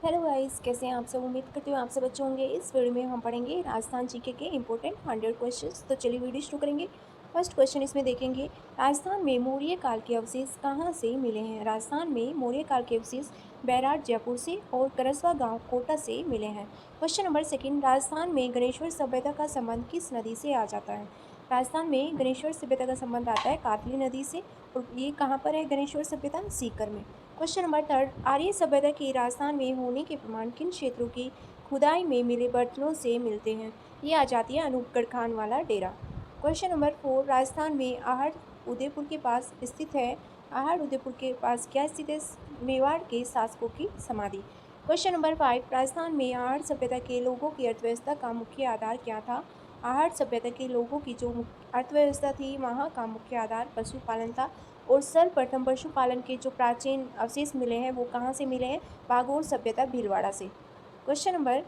Hello guys, कैसे हैं आप सब। उम्मीद करती हूँ आप सब अच्छे होंगे। इस वीडियो में हम पढ़ेंगे राजस्थान जीके के इंपॉर्टेंट 100 क्वेश्चंस। तो चलिए वीडियो शुरू करेंगे। फर्स्ट क्वेश्चन इसमें देखेंगे, राजस्थान में मौर्य काल के अवशेष कहाँ से मिले हैं। राजस्थान में मौर्य काल के अवशेष बैराट जयपुर से और करसवा गांव कोटा से मिले हैं। क्वेश्चन नंबर सेकंड, राजस्थान में गणेश्वर सभ्यता का संबंध किस नदी से आ जाता है। राजस्थान में गणेश्वर सभ्यता का संबंध आता है कातली नदी से। और ये कहाँ पर है गणेश्वर सभ्यता, सीकर में। क्वेश्चन नंबर थर्ड, आर्य सभ्यता के राजस्थान में होने के प्रमाण किन क्षेत्रों की खुदाई में मिले बर्तनों से मिलते हैं। ये आ जाती है अनूपगढ़ खान वाला डेरा। क्वेश्चन नंबर फोर, राजस्थान में आहड़ उदयपुर के पास स्थित है। आहड़ उदयपुर के पास क्या स्थित है। मेवाड़ के शासकों की समाधि। क्वेश्चन नंबर फाइव, राजस्थान में आहड़ सभ्यता के लोगों की अर्थव्यवस्था का मुख्य आधार क्या था। आहड़ सभ्यता के लोगों की जो अर्थव्यवस्था थी, वहाँ का मुख्य आधार पशुपालन था। और सर्वप्रथम पशुपालन के जो प्राचीन अवशेष मिले हैं वो कहाँ से मिले हैं, बागोर सभ्यता भीलवाड़ा से। क्वेश्चन नंबर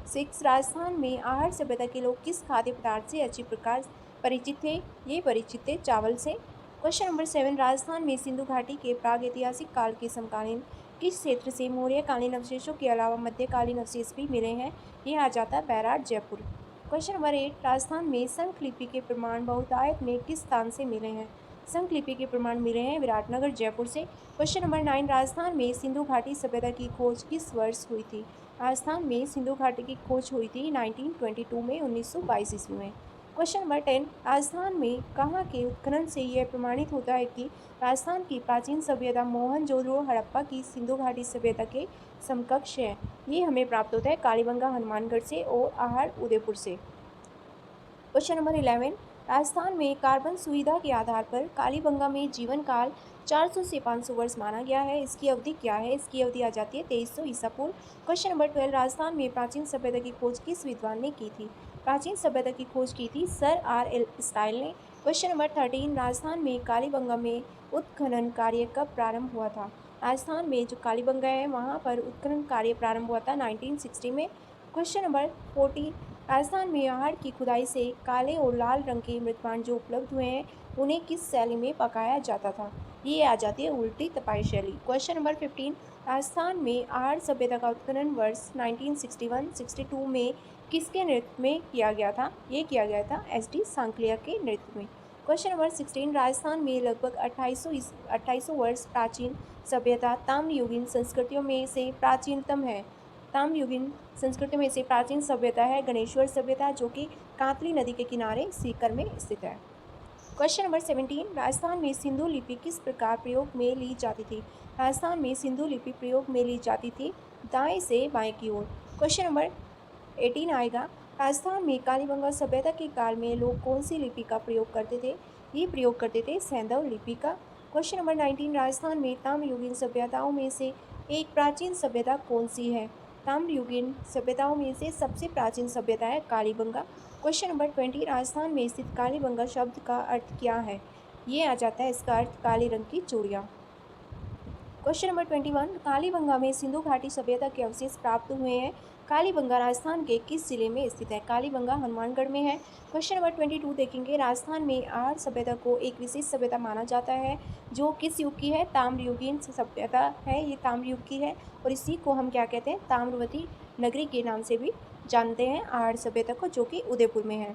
सिक्स, राजस्थान में आहड़ सभ्यता के लोग किस खाद्य पदार्थ से अच्छी प्रकार परिचित थे। ये परिचित थे चावल से। क्वेश्चन नंबर सेवन, राजस्थान में सिंधु घाटी के प्राग ऐतिहासिक काल के समकालीन किस क्षेत्र से मौर्यकालीन अवशेषों के अलावा मध्यकालीन अवशेष भी मिले हैं। ये आ जाता है Bairat Jaipur. Question number eight, Rajasthan में संखलिपि के प्रमाण बहुतायत में किस स्थान से मिले हैं। संखलिपि के प्रमाण मिले हैं विराटनगर जयपुर से। क्वेश्चन नंबर नाइन, राजस्थान में सिंधु घाटी सभ्यता की खोज किस वर्ष हुई थी। राजस्थान में सिंधु घाटी की खोज हुई थी 1922 में, 1922 ईस्वी में। क्वेश्चन नंबर टेन, राजस्थान में कहाँ के उत्खनन से यह प्रमाणित होता है कि राजस्थान की प्राचीन सभ्यता मोहनजोदड़ो हड़प्पा की सिंधु घाटी सभ्यता के समकक्ष है। ये हमें प्राप्त होता है कालीबंगा हनुमानगढ़ से और आहड़ उदयपुर से। क्वेश्चन नंबर 11, राजस्थान में कार्बन सुविधा के आधार पर कालीबंगा में जीवन काल 400 से 500 वर्ष माना गया है। इसकी अवधि क्या है। इसकी अवधि आ जाती है 2300 ईसा पूर्व। क्वेश्चन नंबर 12, राजस्थान में प्राचीन सभ्यता की खोज किस विद्वान ने की थी। प्राचीन सभ्यता की खोज की थी सर आर एल स्टाइल ने। क्वेश्चन नंबर 13, राजस्थान में कालीबंगा में उत्खनन कार्य कब प्रारंभ हुआ था। राजस्थान में जो कालीबंगा है वहाँ पर उत्खनन कार्य प्रारंभ हुआ था 1960 में। क्वेश्चन नंबर 14, राजस्थान में आहड़ की खुदाई से काले और लाल रंग के मृतपांड जो उपलब्ध हुए हैं उन्हें किस शैली में पकाया जाता था। ये आ जाती है उल्टी तपाई शैली। क्वेश्चन नंबर 15, राजस्थान में आहड़ सभ्यता का उत्खनन वर्ष 1961-62 में किसके नेतृत्व में किया गया था। ये किया गया था SD सांकलिया के नेतृत्व में। क्वेश्चन नंबर 16, राजस्थान में लगभग 2800 वर्ष प्राचीन सभ्यता ताम्रयुगीन संस्कृतियों में से प्राचीनतम है। ताम्रयुगीन संस्कृति में से प्राचीन सभ्यता है गणेश्वर सभ्यता, जो कि कातली नदी के किनारे सीकर में स्थित है। क्वेश्चन नंबर 17, राजस्थान में सिंधु लिपि किस प्रकार प्रयोग में ली जाती थी। राजस्थान में सिंधु लिपि प्रयोग में ली जाती थी दाएं से बाएं की ओर। क्वेश्चन नंबर 18 आएगा, राजस्थान में कालीबंगा सभ्यता के काल में लोग कौन सी लिपि का प्रयोग करते थे। ये प्रयोग करते थे सैंधव लिपि का। क्वेश्चन नंबर 19, राजस्थान में ताम्रयुगीन सभ्यताओं में से एक प्राचीन सभ्यता कौन सी है। ताम्रयुगीन सभ्यताओं में से सबसे प्राचीन सभ्यता है कालीबंगा। क्वेश्चन नंबर 20, राजस्थान में स्थित कालीबंगा शब्द का अर्थ क्या है। ये आ जाता है इसका अर्थ काले रंग की चूड़ियाँ। क्वेश्चन नंबर 21, कालीबंगा में सिंधु घाटी सभ्यता के अवशेष प्राप्त हुए हैं। कालीबंगा राजस्थान के किस जिले में स्थित है। कालीबंगा हनुमानगढ़ में है। क्वेश्चन नंबर 22 देखेंगे, राजस्थान में आहड़ सभ्यता को एक विशेष सभ्यता माना जाता है जो किस युग की है। ताम्रयुगीन सभ्यता है, ये ताम्रयुग की है। और इसी को हम क्या कहते हैं, ताम्रवती नगरी के नाम से भी जानते हैं आहड़ सभ्यता को, जो कि उदयपुर में है।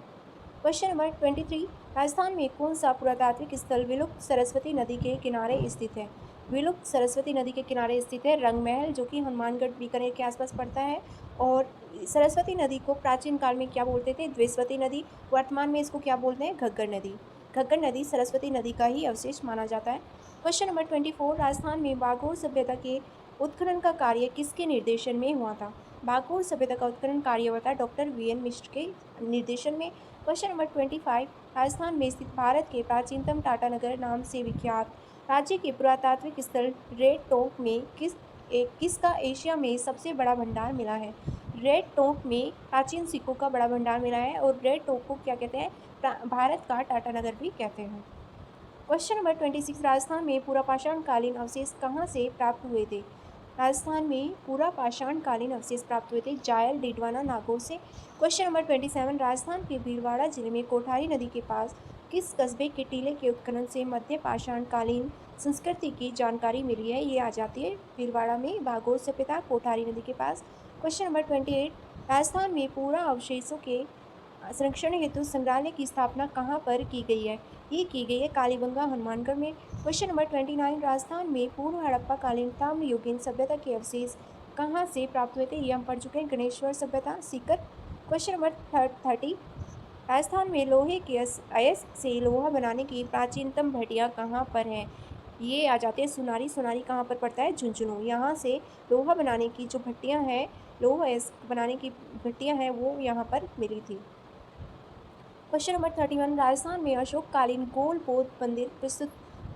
क्वेश्चन नंबर 23, राजस्थान में कौन सा पुरातात्विक स्थल विलुप्त सरस्वती नदी के किनारे स्थित है। विलुप्त सरस्वती नदी के किनारे स्थित है रंग महल, जो कि हनुमानगढ़ बीकानेर के आसपास पड़ता है। और सरस्वती नदी को प्राचीन काल में क्या बोलते थे, द्विस्वती नदी। वर्तमान में इसको क्या बोलते हैं, घग्गर नदी। घग्गर नदी सरस्वती नदी का ही अवशेष माना जाता है। क्वेश्चन नंबर 24, राजस्थान में बागोर सभ्यता के उत्खनन का कार्य किसके निर्देशन में हुआ था। बागोर सभ्यता का उत्खनन कार्य हुआ था डॉक्टर VN मिश्र के निर्देशन में। क्वेश्चन नंबर 25, राजस्थान में स्थित भारत के प्राचीनतम टाटानगर नाम से विख्यात राज्य के पुरातात्विक स्थल रेड टोंक में किसका एशिया में सबसे बड़ा भंडार मिला है। रेड टोंक में प्राचीन सिक्कों का बड़ा भंडार मिला है और रेड टोंक को क्या कहते हैं, भारत का टाटानगर भी कहते हैं। क्वेश्चन नंबर 26, राजस्थान में पुरापाषाण कालीन अवशेष कहाँ से प्राप्त हुए थे। राजस्थान में पुरापाषाण कालीन अवशेष प्राप्त हुए थे जायल डीडवाना नागौर से। क्वेश्चन नंबर 27, राजस्थान के भीलवाड़ा जिले में कोठारी नदी के पास किस कस्बे के टीले के उत्खनन से मध्य पाषाण कालीन संस्कृति की जानकारी मिली है, ये आ जाती है भीलवाड़ा में भागोर सभ्यता कोठारी नदी के पास। क्वेश्चन नंबर 28, राजस्थान में पूरा अवशेषों के संरक्षण हेतु संग्रहालय की स्थापना कहाँ पर की गई है? ये की गई है कालीबंगा हनुमानगढ़ में। क्वेश्चन नंबर 29, राजस्थान में पूर्व हड़प्पा कालीन ताम्रयुगीन सभ्यता के अवशेष कहाँ से प्राप्त हुए थे? ये हम पढ़ चुके हैं, गणेश्वर सभ्यता सीकर। क्वेश्चन नंबर 30, राजस्थान में लोहे के अयस्क से लोहा बनाने की प्राचीनतम भट्टियाँ कहाँ पर हैं? ये आ जाते हैं सुनारी। सुनारी कहाँ पर पड़ता है? झुंझुनू। यहाँ से लोहा बनाने की जो भट्टियाँ हैं, लोहा अयस्क बनाने की भट्टियाँ हैं, वो यहाँ पर मिली थी। क्वेश्चन नंबर 31, राजस्थान में अशोककालीन गोल बौद्ध मंदिर प्रस्तुत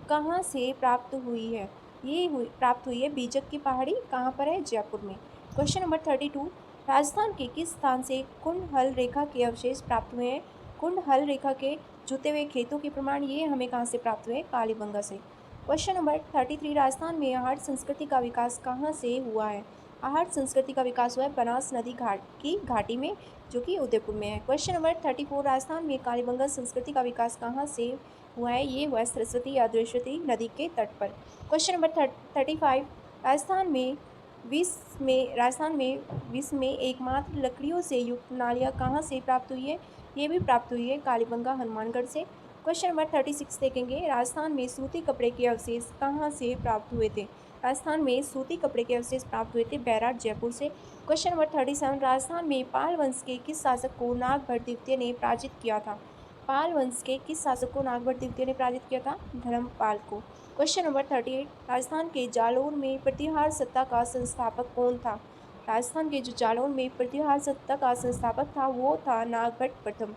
कहाँ से प्राप्त हुई है? प्राप्त हुई है बीजक की पहाड़ी, कहाँ पर है? जयपुर में। क्वेश्चन नंबर 32, राजस्थान के किस स्थान से कुंड हल रेखा के अवशेष प्राप्त हुए हैं? कुंड हल रेखा के जुते हुए खेतों के प्रमाण ये हमें कहाँ से प्राप्त हुए? कालीबंगा से। क्वेश्चन नंबर 33, राजस्थान में आहट संस्कृति का विकास कहाँ से हुआ है? आहट संस्कृति का विकास हुआ है बनास नदी घाटी में, जो कि उदयपुर में है। क्वेश्चन नंबर 34, राजस्थान में कालीबंगा संस्कृति का विकास कहाँ से हुआ है? ये हुआ है सरस्वती या द्वेषवती नदी के तट पर। क्वेश्चन नंबर 35, राजस्थान में विश्व में एकमात्र लकड़ियों से युक्त नालियाँ कहाँ से प्राप्त हुई है? ये भी प्राप्त हुई है कालीबंगा हनुमानगढ़ से। क्वेश्चन नंबर 36 देखेंगे, राजस्थान में सूती कपड़े के अवशेष कहाँ से प्राप्त हुए थे? राजस्थान में सूती कपड़े के अवशेष प्राप्त हुए थे बैराट जयपुर से। क्वेश्चन नंबर 37, राजस्थान में पाल वंश के किस शासक को नागभट्ट द्वितीय ने पराजित किया था? पाल वंश के किस शासक को नागभट्ट द्वितीय ने पराजित किया था? धर्मपाल को। क्वेश्चन नंबर 38, राजस्थान के जालौर में प्रतिहार सत्ता का संस्थापक कौन था? राजस्थान के जो जालौर में प्रतिहार सत्ता का संस्थापक था, वो था नागभट्ट प्रथम।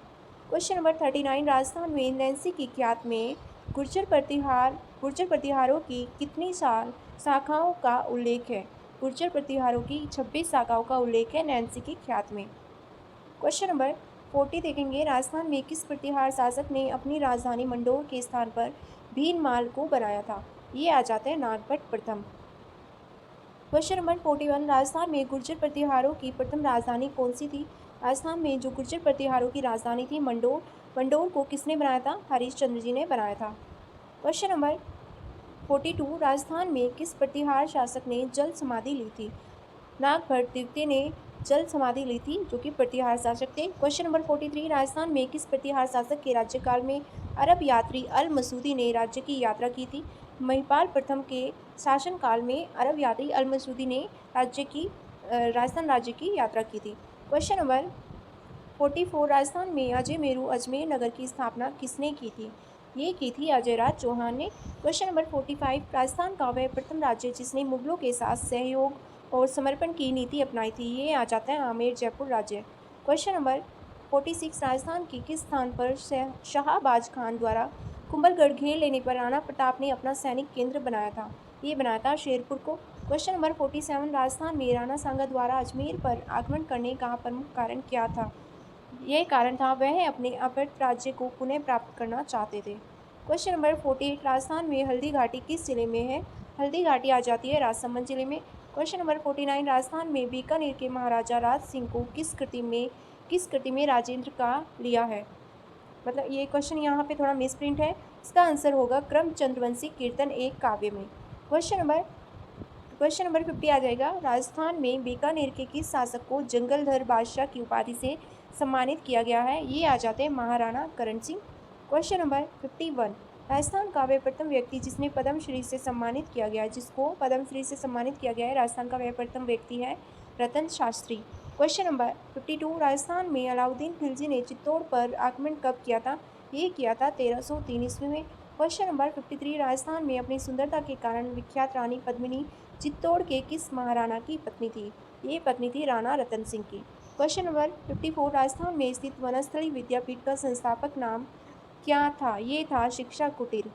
क्वेश्चन नंबर 39, राजस्थान में नैन्सी की ख्यात में गुर्जर प्रतिहारों की कितनी शाखाओं का उल्लेख है? गुर्जर प्रतिहारों की 26 शाखाओं का उल्लेख है नैन्सी की ख्यात में। क्वेश्चन नंबर 40 देखेंगे, राजस्थान में किस प्रतिहार शासक ने अपनी राजधानी मंडोर के स्थान पर भीनमाल को बनाया था? ये आ जाते हैं नागभट्ट प्रथम। क्वेश्चन नंबर 41, राजस्थान में गुर्जर प्रतिहारों की प्रथम राजधानी कौन सी थी? राजस्थान में जो गुर्जर प्रतिहारों की राजधानी थी मंडोर, मंडोर को किसने बनाया था? हरिश्चंद्र जी ने बनाया था। क्वेश्चन नंबर 42, राजस्थान में किस प्रतिहार शासक ने जल समाधि ली थी? नागभट्ट द्वितीय ने जल समाधि ली थी, जो कि प्रतिहार शासक थे। क्वेश्चन नंबर 43, राजस्थान में किस प्रतिहार शासक के राज्यकाल में अरब यात्री अल मसूदी ने राज्य की यात्रा की थी? महिपाल प्रथम के शासनकाल में अरब यात्री अल मसूदी ने राजस्थान राज्य की यात्रा की थी। क्वेश्चन नंबर 44, राजस्थान में अजमेर नगर की स्थापना किसने की थी? ये की थी अजयराज चौहान ने। क्वेश्चन नंबर 45, राजस्थान का वह प्रथम राज्य जिसने मुगलों के साथ सहयोग और समर्पण की नीति अपनाई थी, ये आ जाता है आमेर जयपुर राज्य। क्वेश्चन नंबर 46, राजस्थान के किस स्थान पर शाहबाज खान द्वारा कुंभलगढ़ घेर लेने पर राणा प्रताप ने अपना सैनिक केंद्र बनाया था? ये बनाया था शेरपुर को। क्वेश्चन नंबर 47, राजस्थान में राणा सांगा द्वारा अजमेर पर आक्रमण करने का प्रमुख कारण क्या था? यह कारण था वह अपने अपहृत राज्य को पुनः प्राप्त करना चाहते थे। क्वेश्चन नंबर 48, राजस्थान में हल्दी घाटी किस जिले में है? हल्दी घाटी आ जाती है राजसमंद जिले में। क्वेश्चन नंबर 49, राजस्थान में बीकानेर के महाराजा राज सिंह को किस कृति में राजेंद्र का लिया है? मतलब ये क्वेश्चन यहाँ पे थोड़ा मिसप्रिंट है, इसका आंसर होगा क्रमचंद्रवंशी कीर्तन एक काव्य में। क्वेश्चन नंबर 50 आ जाएगा, राजस्थान में बीकानेर के किस शासक को जंगलधर बादशाह की उपाधि से सम्मानित किया गया है? ये आ जाते हैं महाराणा करण सिंह। क्वेश्चन नंबर 51, राजस्थान का वह प्रथम व्यक्ति जिसने पद्मश्री से सम्मानित किया गया है, जिसको पद्मश्री से सम्मानित किया गया है, राजस्थान का वह प्रथम व्यक्ति है रतन शास्त्री। क्वेश्चन नंबर 52, राजस्थान में अलाउद्दीन खिलजी ने चित्तौड़ पर आक्रमण कब किया था? ये किया था 1303 ईस्वी में। क्वेश्चन नंबर 53, राजस्थान में अपनी सुंदरता के कारण विख्यात रानी पद्मिनी चित्तौड़ के किस महाराणा की पत्नी थी? ये पत्नी थी राणा रतन सिंह की। क्वेश्चन नंबर 54, राजस्थान में स्थित वनस्थली विद्यापीठ का संस्थापक नाम क्या था? ये था शिक्षा कुटीर।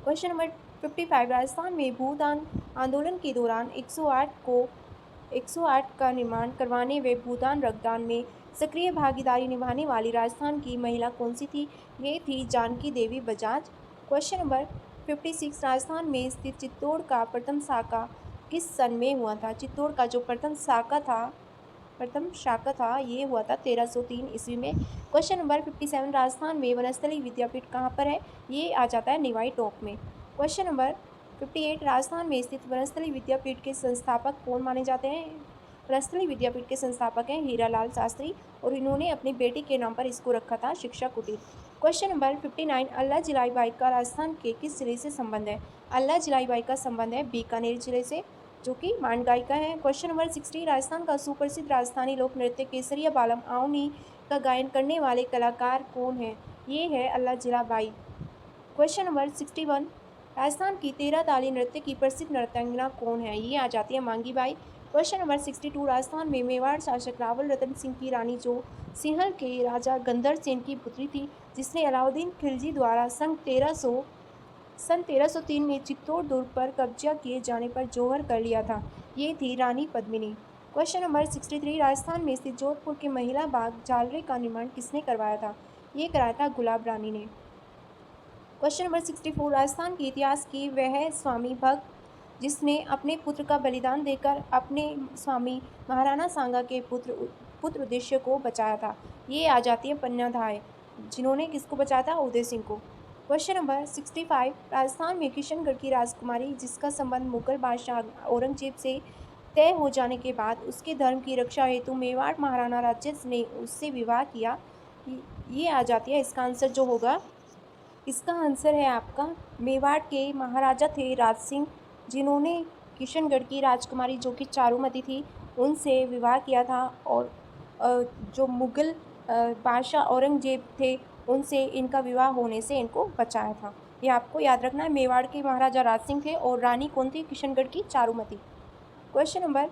क्वेश्चन नंबर 55, राजस्थान में भूदान आंदोलन के दौरान 108 का निर्माण करवाने व भूदान रक्तदान में सक्रिय भागीदारी निभाने वाली राजस्थान की महिला कौन सी थी? ये थी जानकी देवी बजाज। क्वेश्चन नंबर 56, राजस्थान में स्थित चित्तौड़ का प्रथम शाखा किस सन में हुआ था? चित्तौड़ का जो प्रथम शाखा था ये हुआ था 1303 ईस्वी में। क्वेश्चन नंबर 57, राजस्थान में वनस्थली विद्यापीठ कहाँ पर है? ये आ जाता है निवाई टोंक में। क्वेश्चन नंबर 58, राजस्थान में स्थित वनस्थली विद्यापीठ के संस्थापक कौन माने जाते हैं? वनस्थली विद्यापीठ के संस्थापक हैं हीरालाल शास्त्री और इन्होंने अपनी बेटी के नाम पर इसको रखा था शिक्षा कुटीर। क्वेश्चन नंबर 59, अल्लाह जलाई बाई का राजस्थान के किस जिले से संबंध है? अल्लाह जलाई बाई का संबंध है बीकानेर जिले से, जो कि मांडगाई का है। क्वेश्चन नंबर 60, राजस्थान का सुप्रसिद्ध राजस्थानी लोक नृत्य केसरिया बालम आवनी का गायन करने वाले कलाकार कौन है? ये है अल्लाह जला बाई। क्वेश्चन नंबर 61, राजस्थान की 13 ताली नृत्य की प्रसिद्ध नर्तंगना कौन है? ये आ जाती है मांगी बाई। क्वेश्चन नंबर 62, राजस्थान में मेवाड़ शासक रावल रतन सिंह की रानी जो सिंहल के राजा गंदर सेन की पुत्री थी, जिसने अलाउद्दीन खिलजी द्वारा सन 1303 में चित्तौड़ दुर्ग पर कब्जा किए जाने पर जौहर कर लिया था, ये थी रानी पद्मिनी। क्वेश्चन नंबर 63, राजस्थान में स्थित जोधपुर के महिला बाग जालरे का निर्माण किसने करवाया था? ये कराया था गुलाब रानी ने। क्वेश्चन नंबर 64, राजस्थान के इतिहास की वह स्वामी भक्त जिसने अपने पुत्र का बलिदान देकर अपने स्वामी महाराणा सांगा के पुत्र उद्देश्य को बचाया था, ये आ जाती है पन्नाधाय, जिन्होंने किसको बचाया था? उदय सिंह को। क्वेश्चन नंबर 65, राजस्थान में किशनगढ़ की राजकुमारी जिसका संबंध मुगल बादशाह औरंगजेब से तय हो जाने के बाद उसके धर्म की रक्षा हेतु मेवाड़ महाराणा राज्य ने उससे विवाह किया, ये आ जाती है इसका आंसर जो होगा। इसका आंसर है आपका मेवाड़ के महाराजा थे राज सिंह, जिन्होंने किशनगढ़ की राजकुमारी जो कि चारुमती थी उनसे विवाह किया था और जो मुगल बादशाह औरंगजेब थे उनसे इनका विवाह होने से इनको बचाया था। ये आपको याद रखना है। मेवाड़ के महाराजा राज सिंह थे और रानी कौन थी? किशनगढ़ की Charumati. Question number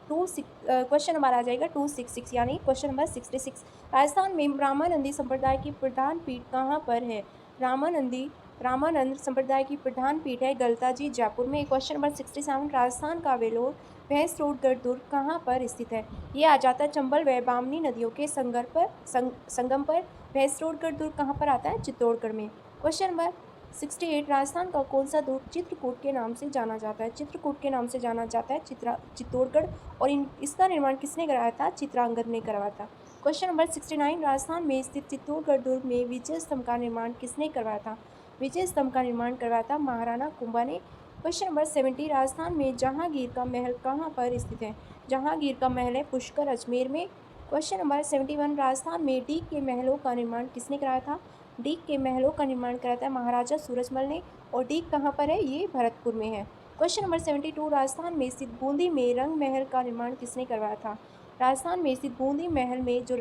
question number आ जाएगा 266 यानी क्वेश्चन नंबर 66, राजस्थान में रामानंदी संप्रदाय की प्रधान पीठ कहाँ पर है? रामानंद संप्रदाय की प्रधान पीठ है गलता जी जयपुर में। क्वेश्चन नंबर 67, राजस्थान का वेलोर भैंसरोडगढ़ दुर्ग कहाँ पर स्थित है? ये आ जाता है चंबल व बामनी नदियों के संगम पर। भैंसरोडगढ़ दुर्ग कहाँ पर आता है? चित्तौड़गढ़ में। क्वेश्चन नंबर 68, राजस्थान का कौन सा दुर्ग चित्रकूट के नाम से जाना जाता है? चित्रकूट के नाम से जाना जाता है चित्तौड़गढ़ और इसका निर्माण किसने कराया था? चित्रांगद ने करवाया था। क्वेश्चन नंबर 69, राजस्थान में स्थित चित्तौड़गढ़ दुर्ग में विजय स्तंभ का निर्माण किसने करवाया था? विजय स्तंभ का निर्माण करवाया था महाराणा कुंभा ने। क्वेश्चन नंबर 70, राजस्थान में जहांगीर का महल कहाँ पर स्थित है? जहांगीर का महल है पुष्कर अजमेर में। क्वेश्चन नंबर 71, राजस्थान में डीग के महलों का निर्माण किसने कराया था? डीग के महलों का निर्माण कराया था महाराजा सूरजमल ने और डीग कहाँ पर है? ये भरतपुर में है। क्वेश्चन नंबर 72, राजस्थान में स्थित बूंदी में रंग महल का निर्माण किसने करवाया था? राजस्थान में स्थित बूंदी में जो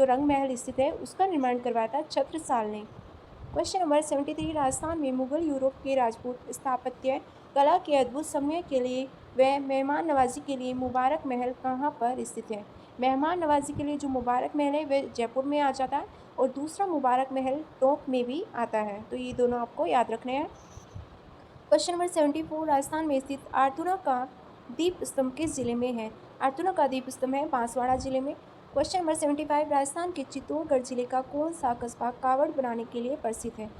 रंग महल स्थित है उसका निर्माण करवाया था छत्रसाल ने। क्वेश्चन नंबर 73, राजस्थान में मुगल यूरोप के राजपूत स्थापत्य कला के अद्भुत समय के लिए व मेहमान नवाजी के लिए मुबारक महल कहाँ पर स्थित है? मेहमान नवाजी के लिए जो मुबारक महल है वह जयपुर में आ जाता है और दूसरा मुबारक महल टोंक में भी आता है, तो ये दोनों आपको याद रखने हैं। क्वेश्चन नंबर 74, राजस्थान में स्थित आर्थुना का दीप स्तंभ किस जिले में है? आर्थुना का दीप स्तंभ है बांसवाड़ा जिले में। क्वेश्चन नंबर 75, राजस्थान के चित्तौड़गढ़ जिले का कौन सा कस्बा कावड़ बनाने के लिए प्रसिद्ध है?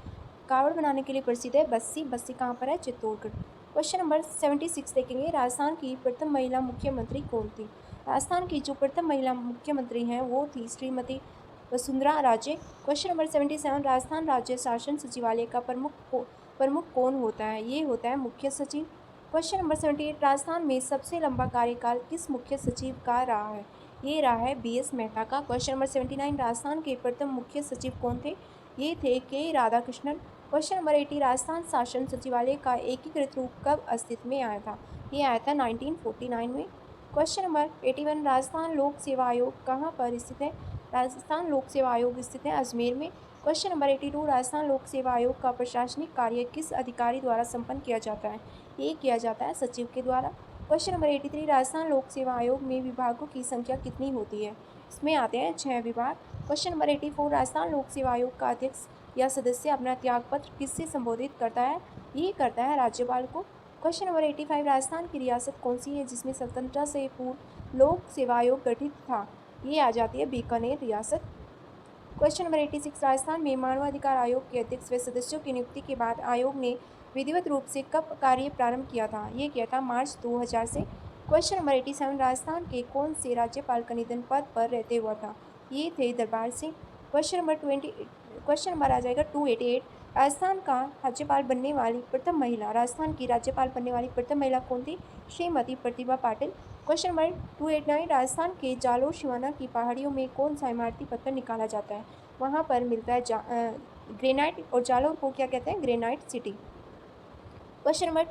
कावड़ बनाने के लिए प्रसिद्ध है बस्सी। बस्सी कहाँ पर है? चित्तौड़गढ़। क्वेश्चन नंबर 76 देखेंगे, राजस्थान की प्रथम महिला मुख्यमंत्री कौन थी? राजस्थान की जो प्रथम महिला मुख्यमंत्री हैं वो थी श्रीमती वसुंधरा राजे। क्वेश्चन नंबर 77, राजस्थान राज्य शासन सचिवालय का प्रमुख कौन होता है? ये होता है मुख्य सचिव। क्वेश्चन नंबर 78, राजस्थान में सबसे लंबा कार्यकाल किस मुख्य सचिव का रहा है? ये रहा है BS मेहता का। क्वेश्चन नंबर 79, राजस्थान के प्रथम मुख्य सचिव कौन थे? ये थे के राधाकृष्णन। क्वेश्चन नंबर 80, राजस्थान शासन सचिवालय का एकीकृत रूप कब अस्तित्व में आया था? ये आया था 1949 में। क्वेश्चन नंबर 81, राजस्थान लोक सेवा आयोग कहाँ पर स्थित है? राजस्थान लोक सेवा आयोग स्थित है अजमेर में। क्वेश्चन नंबर 82, राजस्थान लोक सेवा आयोग का प्रशासनिक कार्य किस अधिकारी द्वारा संपन्न किया जाता है? ये किया जाता है सचिव के द्वारा। क्वेश्चन नंबर 83, राजस्थान लोक सेवा आयोग में विभागों की संख्या कितनी होती है? इसमें आते हैं 6 विभाग। क्वेश्चन नंबर 84, राजस्थान लोक सेवा आयोग का अध्यक्ष या सदस्य अपना त्यागपत्र किससे संबोधित करता है? ये करता है राज्यपाल को। क्वेश्चन नंबर 85, राजस्थान की रियासत कौन सी है जिसमें स्वतंत्रता से पूर्व लोक सेवा आयोग गठित था? ये आ जाती है बीकानेर रियासत। क्वेश्चन नंबर 86, राजस्थान में मानवाधिकार आयोग के अध्यक्ष व सदस्यों की नियुक्ति के बाद आयोग ने विधिवत रूप से कब कार्य प्रारंभ किया था? ये किया था मार्च 2000 से। क्वेश्चन नंबर 87, राजस्थान के कौन से राज्यपाल का निधन पद पर रहते हुआ था? ये थे दरबार सिंह। क्वेश्चन नंबर आ जाएगा 288, राजस्थान का राज्यपाल बनने वाली प्रथम महिला राजस्थान की राज्यपाल बनने वाली प्रथम महिला कौन थी? श्रीमती प्रतिभा पाटिल। क्वेश्चन नंबर 289 राजस्थान के जालोर शिवाना की पहाड़ियों में कौन सा इमारती पत्थर निकाला जाता है? वहाँ पर मिलता है ग्रेनाइट, और जालोर को क्या कहते हैं? Granite city. क्वेश्चन नंबर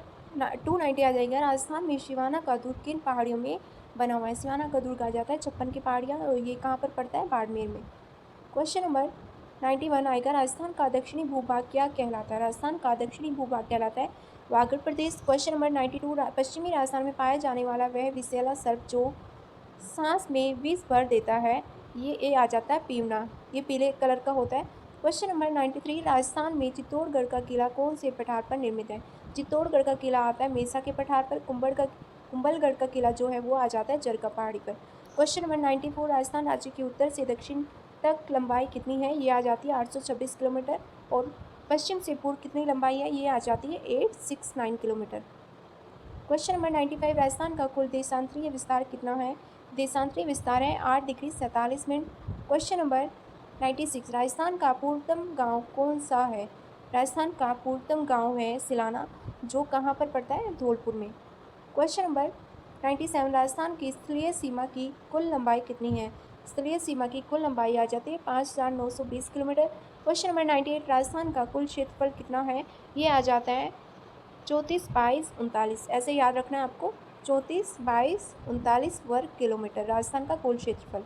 290 आ जाएगा, राजस्थान में शिवाना का दुर्ग किन पहाड़ियों में बना हुआ है? शिवाना का दुर्ग आ जाता है 56 की पहाड़ियाँ, और ये कहाँ पर पड़ता है? बाड़मेर में। क्वेश्चन नंबर 91 आएगा, राजस्थान का दक्षिणी भूभाग क्या कहलाता है? राजस्थान का दक्षिणी भूभाग कहलाता है वागड़ प्रदेश। क्वेश्चन नंबर 92 पश्चिमी राजस्थान में पाया जाने वाला वह विषैला सर्प जो सांस में विष भर देता है, ये आ जाता है पीवना, ये पीले कलर का होता है। क्वेश्चन नंबर 93 राजस्थान में चित्तौड़गढ़ का किला कौन से पठार पर निर्मित है? चित्तौड़गढ़ का किला आता है मेसा के पठार पर। कुंभलगढ़ का किला जो है वो आ जाता है जरगा पहाड़ी पर। क्वेश्चन नंबर 94 राजस्थान राज्य की उत्तर से दक्षिण तक लंबाई कितनी है? ये आ जाती है 826 किलोमीटर। और पश्चिम से पूर्व कितनी लंबाई है? ये आ जाती है 869 किलोमीटर। क्वेश्चन नंबर 95 राजस्थान का कुल देशांतरीय विस्तार कितना है? देशांतरीय विस्तार है 8 degree 47 minute. Question number 96 Rajasthan का पूर्वतम गांव कौन सा है? राजस्थान का पूर्वतम गांव है सिलाना, जो कहाँ पर पड़ता है? धौलपुर में। क्वेश्चन नंबर 97 राजस्थान की स्थलीय सीमा की कुल लंबाई कितनी है? स्थलीय सीमा की कुल लंबाई आ जाती है 5920 किलोमीटर। क्वेश्चन नंबर 98 राजस्थान का कुल क्षेत्रफल कितना है? ये आ जाता है 34/2239, ऐसे याद रखना है आपको, 34/2239 वर्ग किलोमीटर राजस्थान का कुल क्षेत्रफल।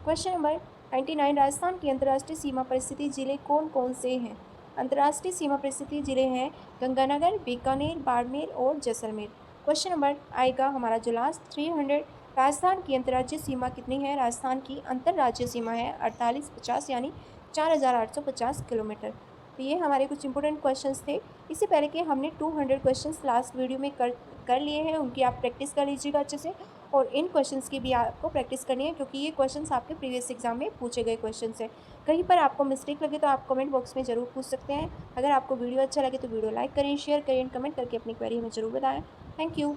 क्वेश्चन नंबर 99 राजस्थान की अंतर्राष्ट्रीय सीमा परिस्थिति जिले कौन कौन से हैं? अंतर्राष्ट्रीय सीमा परिस्थिति जिले हैं गंगानगर, बीकानेर, बाड़मेर और जैसलमेर। क्वेश्चन नंबर आएगा हमारा जो लास्ट 300 राजस्थान की अंतर्राज्यीय सीमा कितनी है? राजस्थान की अंतर्राज्यीय सीमा है 4850 यानी 4850 किलोमीटर। तो ये हमारे कुछ इंपॉर्टेंट क्वेश्चंस थे। इससे पहले कि हमने 200 क्वेश्चंस लास्ट वीडियो में कर लिए हैं, उनकी आप प्रैक्टिस कर लीजिएगा अच्छे से। और इन क्वेश्चंस की भी आपको प्रैक्टिस करनी है, क्योंकि ये क्वेश्चंस आपके प्रीवियस एग्जाम में पूछे गए क्वेश्चंस हैं। कहीं पर आपको मिस्टेक लगे तो आप कमेंट बॉक्स में ज़रूर पूछ सकते हैं। अगर आपको वीडियो अच्छा लगे तो वीडियो लाइक करें, शेयर करें, कमेंट करके अपनी क्वेरी हमें ज़रूर बताएं। Thank you.